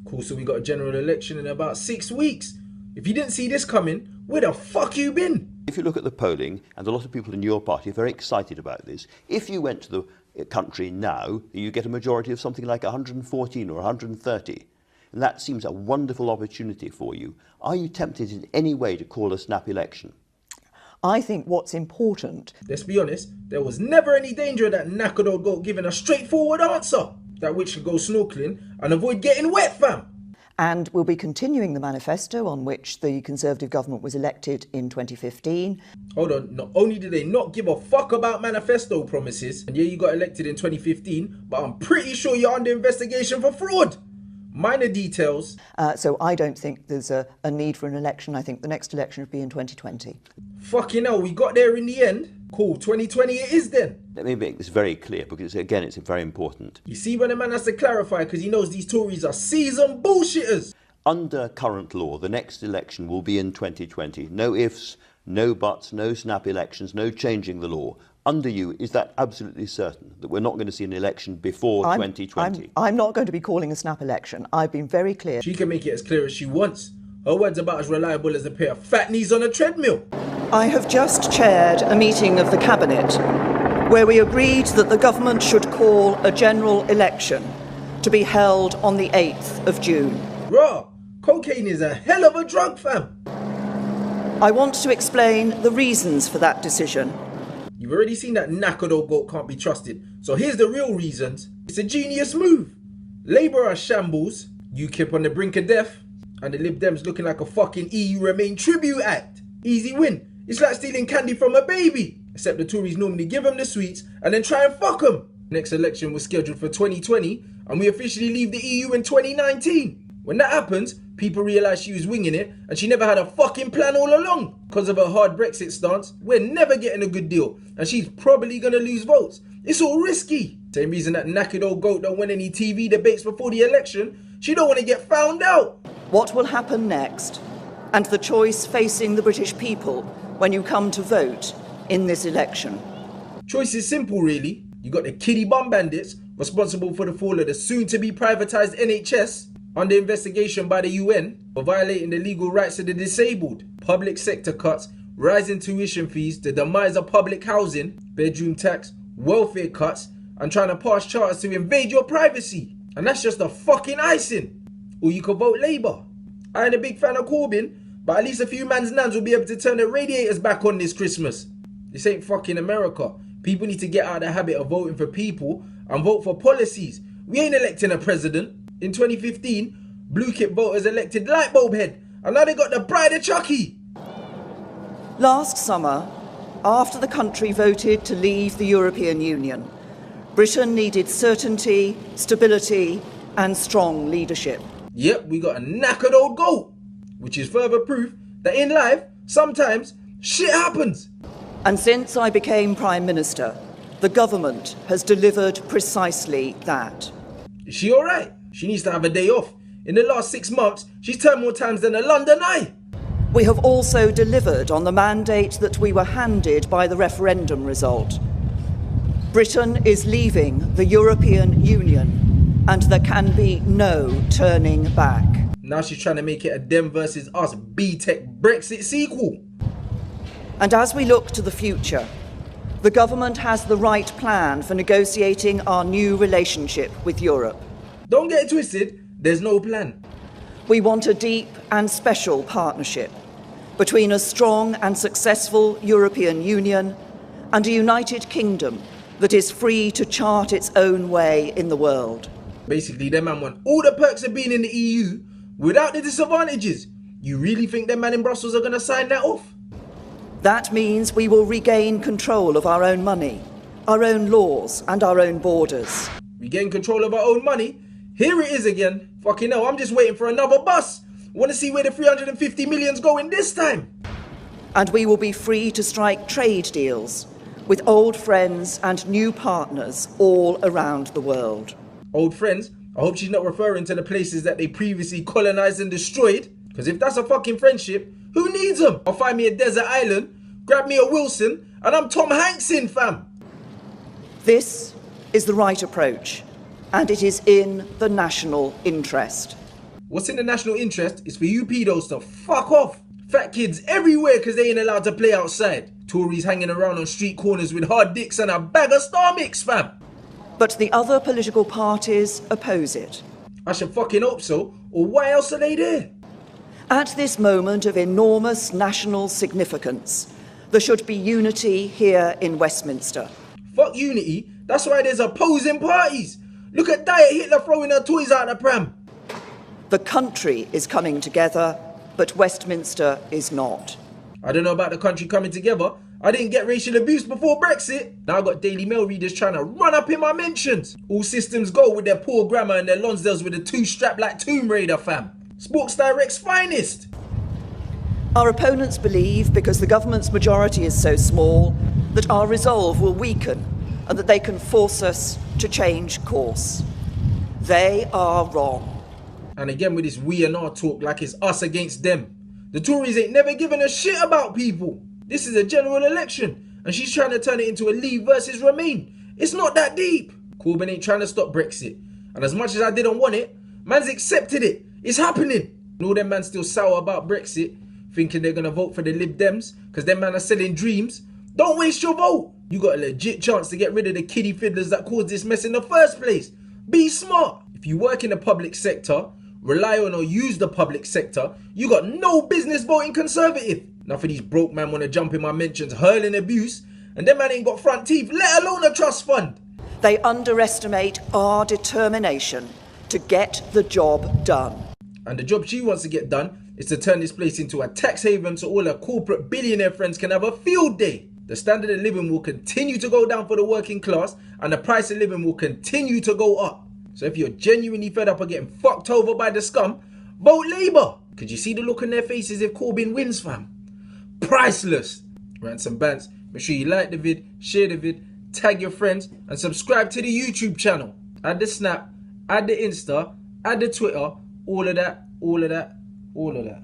Cool, so we got a general election in about 6 weeks. If you didn't see this coming, where the fuck you been? If you look at the polling, and a lot of people in your party are very excited about this, if you went to the country now, you get a majority of something like 114 or 130. And that seems a wonderful opportunity for you. Are you tempted in any way to call a snap election? I think what's important... Let's be honest, there was never any danger of that knackered old goat giving a straightforward answer. That witch should go snorkeling and avoid getting wet, fam. And we'll be continuing the manifesto on which the Conservative government was elected in 2015. Hold on, not only did they not give a fuck about manifesto promises, and yeah, you got elected in 2015, but I'm pretty sure you're under investigation for fraud. Minor details. So I don't think there's a need for an election. I think the next election would be in 2020. Fucking hell, we got there in the end. Cool, 2020 it is then. Let me make this very clear, because again, it's very important. You see when a man has to clarify because he knows these Tories are seasoned bullshitters. Under current law, the next election will be in 2020. No ifs, no buts, no snap elections, no changing the law. Under you, is that absolutely certain that we're not going to see an election before 2020? I'm not going to be calling a snap election. I've been very clear. She can make it as clear as she wants. Her words are about as reliable as a pair of fat knees on a treadmill. I have just chaired a meeting of the Cabinet where we agreed that the government should call a general election to be held on the 8th of June. Raw, cocaine is a hell of a drug, fam. I want to explain the reasons for that decision. You've already seen that knackered old goat can't be trusted. So here's the real reasons. It's a genius move. Labour are shambles, UKIP on the brink of death, and the Lib Dems looking like a fucking EU Remain Tribute Act. Easy win. It's like stealing candy from a baby. Except the Tories normally give them the sweets and then try and fuck them. Next election was scheduled for 2020 and we officially leave the EU in 2019. When that happens, people realise she was winging it and she never had a fucking plan all along. Because of her hard Brexit stance, we're never getting a good deal and she's probably going to lose votes. It's all risky. Same reason that knackered old goat don't win any TV debates before the election. She don't want to get found out. What will happen next, and the choice facing the British people when you come to vote in this election? Choice is simple, really. You got the kiddie bum bandits responsible for the fall of the soon-to-be privatised NHS, under investigation by the UN for violating the legal rights of the disabled, public sector cuts, rising tuition fees, the demise of public housing, bedroom tax, welfare cuts, and trying to pass charters to invade your privacy. And that's just the fucking icing. Or you could vote Labour. I ain't a big fan of Corbyn, but at least a few man's nans will be able to turn the radiators back on this Christmas. This ain't fucking America. People need to get out of the habit of voting for people and vote for policies. We ain't electing a president. In 2015, Blue Kit voters elected Lightbulb Head, and now they got the Bride of Chucky. Last summer, after the country voted to leave the European Union, Britain needed certainty, stability, and strong leadership. Yep, we got a knackered old goat, which is further proof that in life, sometimes shit happens. And since I became Prime Minister, the government has delivered precisely that. Is she alright? She needs to have a day off. In the last 6 months, she's turned more times than a London Eye. We have also delivered on the mandate that we were handed by the referendum result. Britain is leaving the European Union, and there can be no turning back. Now she's trying to make it a them versus us B-Tech Brexit sequel. And as we look to the future, the government has the right plan for negotiating our new relationship with Europe. Don't get it twisted, there's no plan. We want a deep and special partnership between a strong and successful European Union and a United Kingdom that is free to chart its own way in the world. Basically, them man want all the perks of being in the EU without the disadvantages. You really think them man in Brussels are going to sign that off? That means we will regain control of our own money, our own laws and our own borders. Regain control of our own money? Here it is again. Fucking hell, I'm just waiting for another bus. Want to see where the 350 million's going this time. And we will be free to strike trade deals with old friends and new partners all around the world. Old friends? I hope she's not referring to the places that they previously colonised and destroyed. Because if that's a fucking friendship, who needs them? I'll find me a desert island, grab me a Wilson, and I'm Tom Hanks in, fam. This is the right approach, and it is in the national interest. What's in the national interest is for you pedos to fuck off. Fat kids everywhere because they ain't allowed to play outside. Tories hanging around on street corners with hard dicks and a bag of Star Mix, fam. But the other political parties oppose it. I should fucking hope so, or why else are they there? At this moment of enormous national significance, there should be unity here in Westminster. Fuck unity, that's why there's opposing parties. Look at Diet Hitler throwing her toys out the pram. The country is coming together, but Westminster is not. I don't know about the country coming together. I didn't get racial abuse before Brexit. Now I got Daily Mail readers trying to run up in my mentions. All systems go with their poor grammar and their Lonsdales with a two-strap like Tomb Raider, fam. Sports Direct's finest. Our opponents believe, because the government's majority is so small, that our resolve will weaken and that they can force us to change course. They are wrong. And again with this we and our talk like it's us against them. The Tories ain't never given a shit about people. This is a general election and she's trying to turn it into a Leave versus Remain. It's not that deep. Corbyn ain't trying to stop Brexit. And as much as I didn't want it, man's accepted it. It's happening. And all them man still sour about Brexit, thinking they're gonna vote for the Lib Dems because them man are selling dreams. Don't waste your vote. You got a legit chance to get rid of the kiddie fiddlers that caused this mess in the first place. Be smart. If you work in the public sector, rely on or use the public sector, you got no business voting Conservative. Now for these broke man want to jump in my mentions hurling abuse, and them man ain't got front teeth, let alone a trust fund. They underestimate our determination to get the job done. And the job she wants to get done is to turn this place into a tax haven so all her corporate billionaire friends can have a field day. The standard of living will continue to go down for the working class and the price of living will continue to go up. So if you're genuinely fed up of getting fucked over by the scum, vote Labour. Could you see the look on their faces if Corbyn wins, fam? Priceless. Ransom Bants, make sure you like the vid, share the vid, tag your friends and subscribe to the YouTube channel. Add the Snap, add the Insta, add the Twitter, all of that, all of that, all of that.